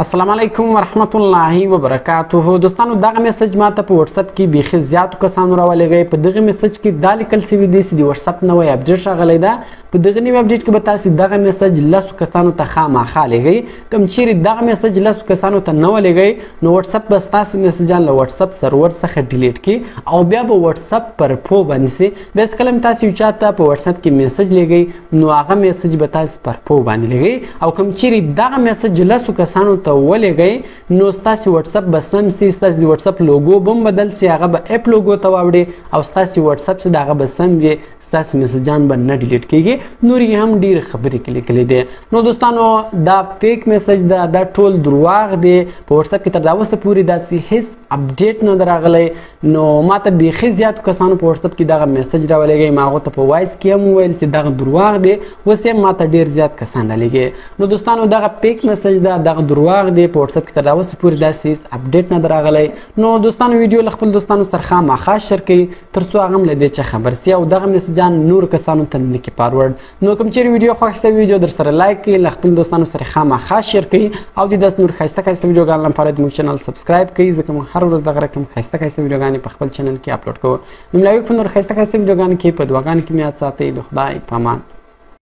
السلام علیکم ورحمت الله وبرکاته. دوستانو دغه میسج ماته په واتس اپ کې بیخي زیاتو کسانو راولېږئ. په دغه میسج کې دا لیکل سوي دي چې د واتس اپ نوی اپډیټ راغلی ده. په دغه نوي اپډیټ کې به تاسو دغه میسج لسو کسانو ته خامخا لیږئ. کوم چیرې دغه میسج لسو کسانو ته نه ولېږئ نو واتس اپ به ستاسو میسجان له واتس اپ سرور څخه ډیلیټ کړي او بیا به واتس اپ پر پو باندې سي. بیا هېڅ کله هم تاسو یو چا ته په واتس اپ کې میسج لیږئ نو هغه میسج به تاسو پر پو باندې لیږئ او کوم چیرې دغه میسج لسو کسانو ته ولېږئ نو ستاسو واتس اپ به سم سي. ستاسو د واتس اپ لوګو به هم بدل سي، هغه به اپ لوګو ته واوړي او ستاسو واتس اپ چې د هغه به سم وي، ستاسو میسجان به نه ډیلیټ کیږي. نور یې هم ډېرې خبرې کې لیکلې دي. نو دوستانو دا فیک میسج ده، دا ټول درواغ دی. په واتس اپ کې تر دا اوسه پورې داسې هیڅ اپډیټ نه ده راغلی. نو ما ته بیخي زیاتو کسانو په واتس اپ کې دغه میسج راولېږئ. ما هغو ته په وایس کې هم وویل چې دغه درواغ دی. اوس یې ما ته ډېر زیات کسان رالیږي. نو دوستانو دغه فیک میسج ده، دغه درواغ دی. په واتس اپ کې تر دا اوسه پورې داسې هیڅ اپډیټ نه ده راغلی. نو دوستانو ویډیو له خپل دوستانو سره خامخا شیر کړئ تر څو هغه هم له دې څخه خبر سي او دغه میسجان نور کسانو ته نه کړي فارورډ. نو کوم چیرې ویډیو خوښ شوی ویډیو در سره لایک کړئ، له خپل دوستانو سره خامخا شیر کړئ او د داسې نور ښایسته ښایسته ویډیوګانو لپاره زموږ چینل سبسکرایب کړئ ځکه موږ هر ورځ دغه رقم ښایسته ښایسته ویډیوګانې په خپل چینل کې اپلوډ کوو. نو ملاوي په نور ښایسته ښایسته ویډیوګانو کې په دعاګانو کې مې یاد ساتئ. د خدای په امان.